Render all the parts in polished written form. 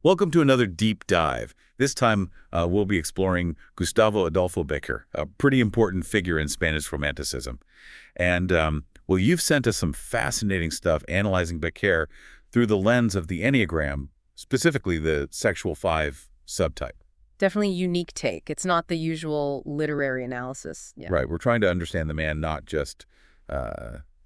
Welcome to another deep dive. This time, we'll be exploring Gustavo Adolfo Bécquer, a pretty important figure in Spanish Romanticism. And, well, you've sent us some fascinating stuff analyzing Bécquer through the lens of the Enneagram, specifically the sexual five subtype. Definitely unique take. It's not the usual literary analysis. Yeah. Right, we're trying to understand the man, not just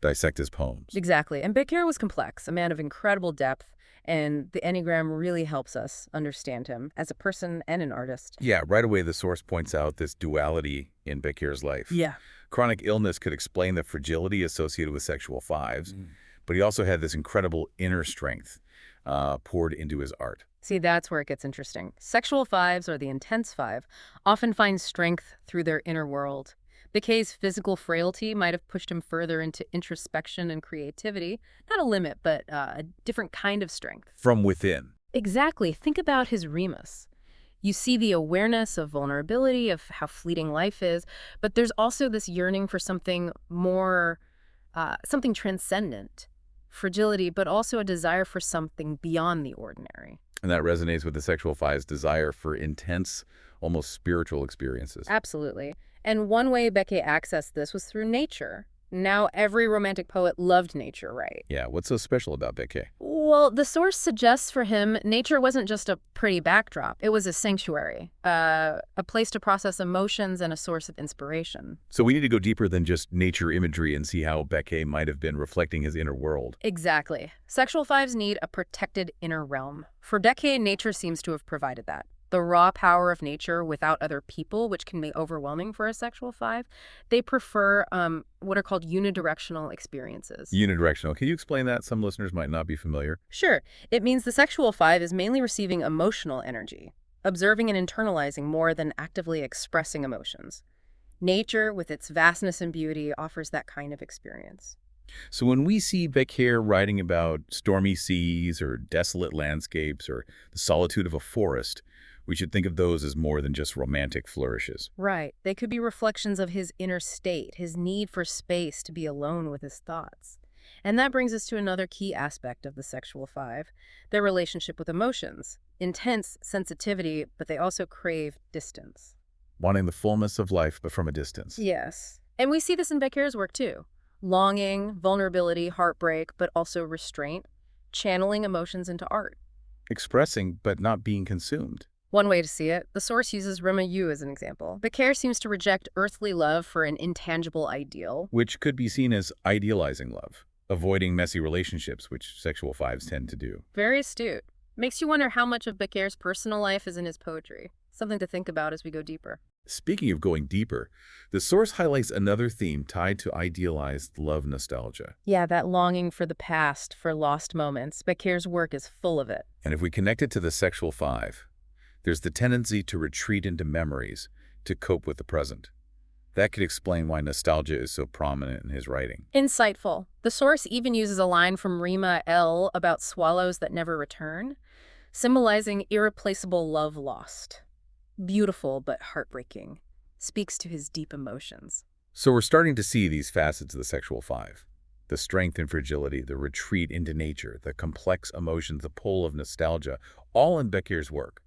dissect his poems. Exactly. And Bécquer was complex, a man of incredible depth, and the Enneagram really helps us understand him as a person and an artist. Yeah, right away the source points out this duality in Bécquer's life. Yeah. Chronic illness could explain the fragility associated with sexual fives, but he also had this incredible inner strength poured into his art. See, that's where it gets interesting. Sexual fives, or the intense five, often find strength through their inner world. Bécquer's physical frailty might have pushed him further into introspection and creativity. Not a limit, but a different kind of strength. From within. Exactly. Think about his Remus. You see the awareness of vulnerability, of how fleeting life is, but there's also this yearning for something more, something transcendent. Fragility, but also a desire for something beyond the ordinary. And that resonates with the sexual five's desire for intense, almost spiritual experiences. Absolutely. And one way Bécquer accessed this was through nature. Now, every romantic poet loved nature, right? Yeah, what's so special about Bécquer? Well, the source suggests for him, nature wasn't just a pretty backdrop. It was a sanctuary, a place to process emotions and a source of inspiration. So we need to go deeper than just nature imagery and see how Bécquer might have been reflecting his inner world. Exactly. Sexual fives need a protected inner realm. For Bécquer, nature seems to have provided that. The raw power of nature without other people, which can be overwhelming for a sexual five. They prefer what are called unidirectional experiences. Unidirectional. Can you explain that? Some listeners might not be familiar. Sure. It means the sexual five is mainly receiving emotional energy, observing and internalizing more than actively expressing emotions. Nature, with its vastness and beauty, offers that kind of experience. So when we see Bécquer writing about stormy seas or desolate landscapes or the solitude of a forest, we should think of those as more than just romantic flourishes. Right. They could be reflections of his inner state, his need for space to be alone with his thoughts. And that brings us to another key aspect of the sexual five, their relationship with emotions. Intense sensitivity, but they also crave distance. Wanting the fullness of life, but from a distance. Yes. And we see this in Bécquer's work, too. Longing, vulnerability, heartbreak, but also restraint, channeling emotions into art. Expressing, but not being consumed. One way to see it, the source uses Rema as an example. Bécquer seems to reject earthly love for an intangible ideal. Which could be seen as idealizing love, avoiding messy relationships, which sexual fives tend to do. Very astute. Makes you wonder how much of Bécquer's personal life is in his poetry. Something to think about as we go deeper. Speaking of going deeper, the source highlights another theme tied to idealized love nostalgia. Yeah, that longing for the past, for lost moments. Bécquer's work is full of it. And if we connect it to the sexual five, there's the tendency to retreat into memories to cope with the present. That could explain why nostalgia is so prominent in his writing. Insightful. The source even uses a line from Rima L. about swallows that never return, symbolizing irreplaceable love lost. Beautiful but heartbreaking. Speaks to his deep emotions. So we're starting to see these facets of the sexual five. The strength and fragility, the retreat into nature, the complex emotions, the pull of nostalgia, all in Bécquer's work,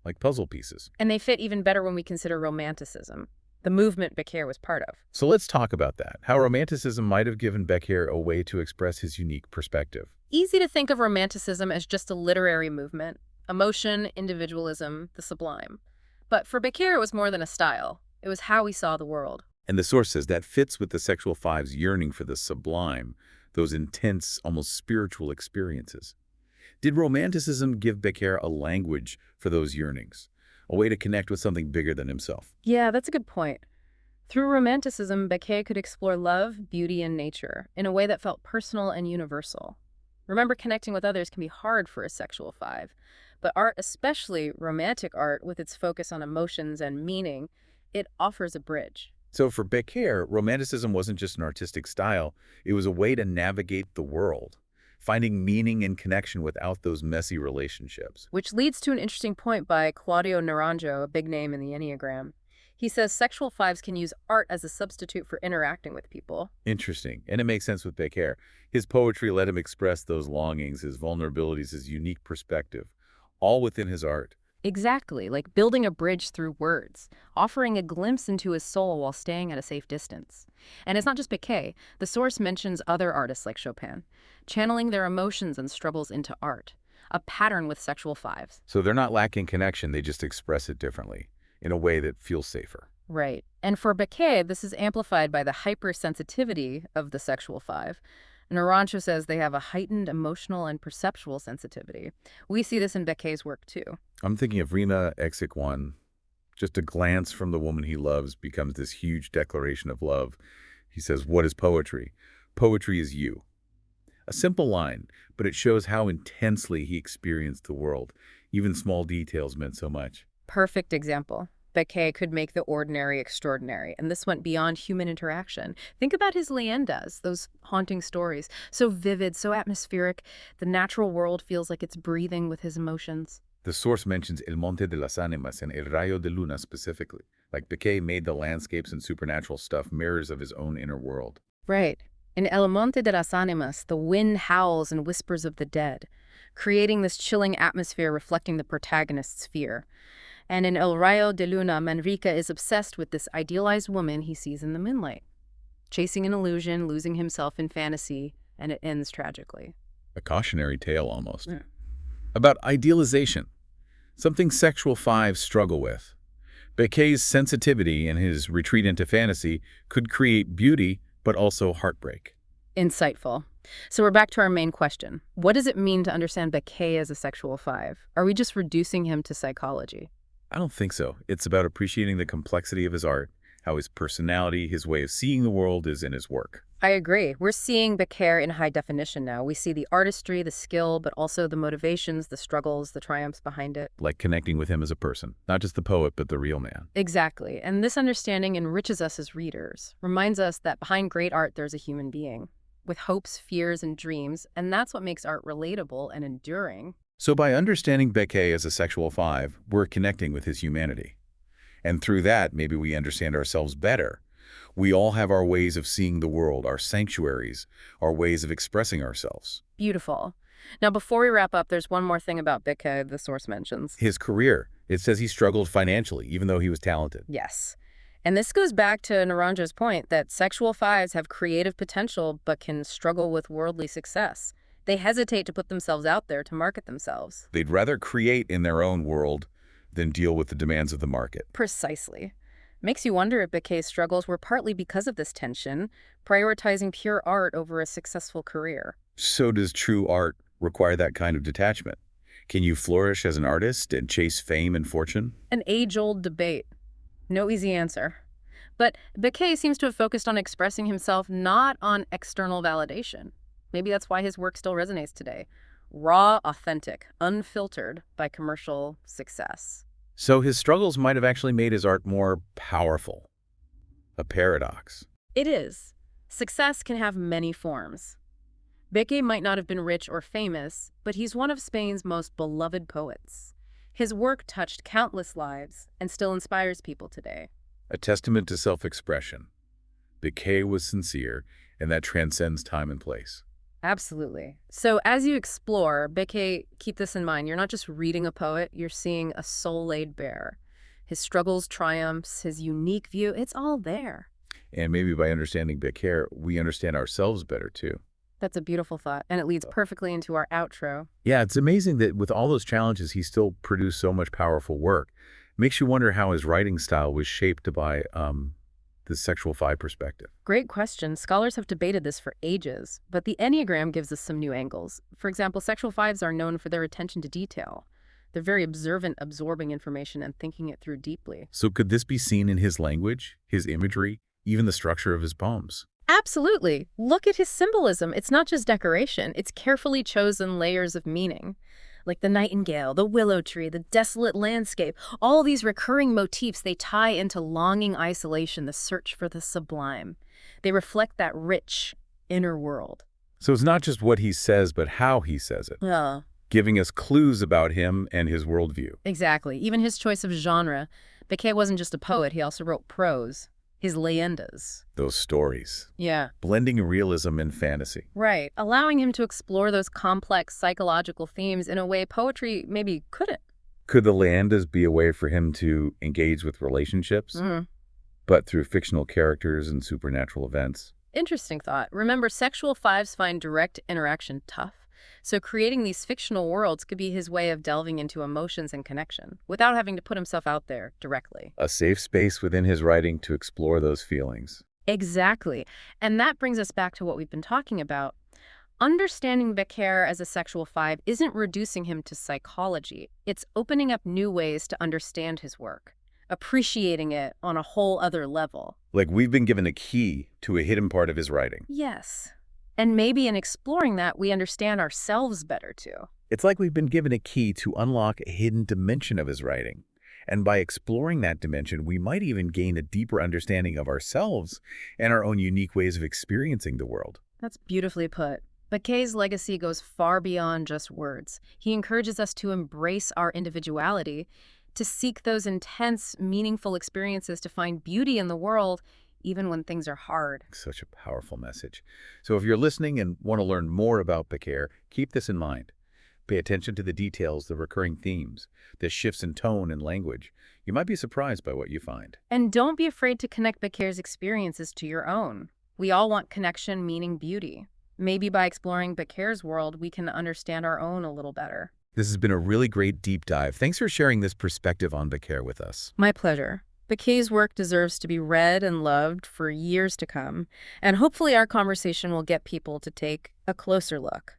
like puzzle pieces. And they fit even better when we consider Romanticism, the movement Bécquer was part of. So let's talk about that, how Romanticism might have given Bécquer a way to express his unique perspective. Easy to think of Romanticism as just a literary movement, emotion, individualism, the sublime. But for Bécquer, it was more than a style. It was how he saw the world. And the source says that fits with the sexual five's yearning for the sublime, those intense, almost spiritual experiences. Did Romanticism give Bécquer a language for those yearnings, a way to connect with something bigger than himself? Yeah, that's a good point. Through Romanticism, Bécquer could explore love, beauty, and nature in a way that felt personal and universal. Remember, connecting with others can be hard for a sexual five, but art, especially romantic art, with its focus on emotions and meaning, it offers a bridge. So for Bécquer, Romanticism wasn't just an artistic style, it was a way to navigate the world, finding meaning and connection without those messy relationships. Which leads to an interesting point by Claudio Naranjo, a big name in the Enneagram. He says sexual fives can use art as a substitute for interacting with people. Interesting. And it makes sense with Bécquer. His poetry let him express those longings, his vulnerabilities, his unique perspective, all within his art. Exactly, like building a bridge through words, offering a glimpse into his soul while staying at a safe distance. And it's not just Bécquer. The source mentions other artists like Chopin, channeling their emotions and struggles into art, a pattern with sexual fives. So they're not lacking connection, they just express it differently, in a way that feels safer. Right. And for Bécquer, this is amplified by the hypersensitivity of the sexual five. Naranjo says they have a heightened emotional and perceptual sensitivity. We see this in Bécquer's work, too. I'm thinking of Rima Exik 1. Just a glance from the woman he loves becomes this huge declaration of love. He says, "What is poetry? Poetry is you." A simple line, but it shows how intensely he experienced the world. Even small details meant so much. Perfect example. Bécquer could make the ordinary extraordinary, and this went beyond human interaction. Think about his leyendas, those haunting stories. So vivid, so atmospheric, the natural world feels like it's breathing with his emotions. The source mentions El Monte de las Ánimas and El Rayo de Luna specifically. Like Bécquer made the landscapes and supernatural stuff mirrors of his own inner world. Right. In El Monte de las Ánimas, the wind howls and whispers of the dead, creating this chilling atmosphere reflecting the protagonist's fear. And in El Rayo de Luna, Manrique is obsessed with this idealized woman he sees in the moonlight, chasing an illusion, losing himself in fantasy, and it ends tragically. A cautionary tale almost. Yeah. About idealization, something sexual fives struggle with. Bécquer's sensitivity and his retreat into fantasy could create beauty, but also heartbreak. Insightful. So we're back to our main question. What does it mean to understand Bécquer as a sexual five? Are we just reducing him to psychology? I don't think so. It's about appreciating the complexity of his art, how his personality, his way of seeing the world is in his work. I agree. We're seeing Bécquer in high definition now. We see the artistry, the skill, but also the motivations, the struggles, the triumphs behind it. Like connecting with him as a person, not just the poet, but the real man. Exactly. And this understanding enriches us as readers, reminds us that behind great art, there's a human being with hopes, fears, and dreams, and that's what makes art relatable and enduring. So by understanding Bécquer as a sexual five, we're connecting with his humanity. And through that, maybe we understand ourselves better. We all have our ways of seeing the world, our sanctuaries, our ways of expressing ourselves. Beautiful. Now, before we wrap up, there's one more thing about Bécquer the source mentions. His career, it says he struggled financially, even though he was talented. Yes. And this goes back to Naranjo's point that sexual fives have creative potential but can struggle with worldly success. They hesitate to put themselves out there to market themselves. They'd rather create in their own world than deal with the demands of the market. Precisely. Makes you wonder if Bécquer's struggles were partly because of this tension, prioritizing pure art over a successful career. So does true art require that kind of detachment? Can you flourish as an artist and chase fame and fortune? An age-old debate. No easy answer. But Bécquer seems to have focused on expressing himself, not on external validation. Maybe that's why his work still resonates today. Raw, authentic, unfiltered by commercial success. So his struggles might have actually made his art more powerful. A paradox. It is. Success can have many forms. Bécquer might not have been rich or famous, but he's one of Spain's most beloved poets. His work touched countless lives and still inspires people today. A testament to self-expression. Bécquer was sincere, and that transcends time and place. Absolutely. So as you explore, Bécquer, keep this in mind. You're not just reading a poet, you're seeing a soul laid bare. His struggles, triumphs, his unique view, it's all there. And maybe by understanding Bécquer, we understand ourselves better too. That's a beautiful thought, and it leads perfectly into our outro. Yeah, it's amazing that with all those challenges, he still produced so much powerful work. Makes you wonder how his writing style was shaped by the sexual five perspective. Great question. Scholars have debated this for ages, but the Enneagram gives us some new angles. For example, sexual fives are known for their attention to detail. They're very observant, absorbing information and thinking it through deeply. So could this be seen in his language, his imagery, even the structure of his poems? Absolutely. Look at his symbolism. It's not just decoration. It's carefully chosen layers of meaning. Like the nightingale, the willow tree, the desolate landscape. All these recurring motifs, they tie into longing isolation, the search for the sublime. They reflect that rich inner world. So it's not just what he says, but how he says it, giving us clues about him and his worldview. Exactly. Even his choice of genre. Bécquer wasn't just a poet, he also wrote prose. his leyendas. Those stories. Yeah. Blending realism and fantasy. Right, allowing him to explore those complex psychological themes in a way poetry maybe couldn't. Could the leyendas be a way for him to engage with relationships, Mm. but through fictional characters and supernatural events? Interesting thought. Remember, sexual fives find direct interaction tough. So creating these fictional worlds could be his way of delving into emotions and connection without having to put himself out there directly. A safe space within his writing to explore those feelings. Exactly. And that brings us back to what we've been talking about. Understanding Bécquer as a sexual five isn't reducing him to psychology. It's opening up new ways to understand his work, appreciating it on a whole other level. Like we've been given a key to a hidden part of his writing. Yes. And maybe in exploring that, we understand ourselves better too. It's like we've been given a key to unlock a hidden dimension of his writing. And by exploring that dimension, we might even gain a deeper understanding of ourselves and our own unique ways of experiencing the world. That's beautifully put. Bécquer's legacy goes far beyond just words. He encourages us to embrace our individuality, to seek those intense, meaningful experiences, to find beauty in the world, even when things are hard. Such a powerful message. So if you're listening and want to learn more about Bécquer, keep this in mind. Pay attention to the details, the recurring themes, the shifts in tone and language. You might be surprised by what you find. And don't be afraid to connect Bécquer's experiences to your own. We all want connection, meaning, beauty. Maybe by exploring Bécquer's world, we can understand our own a little better. This has been a really great deep dive. Thanks for sharing this perspective on Bécquer with us. My pleasure. Bécquer's work deserves to be read and loved for years to come, and hopefully our conversation will get people to take a closer look.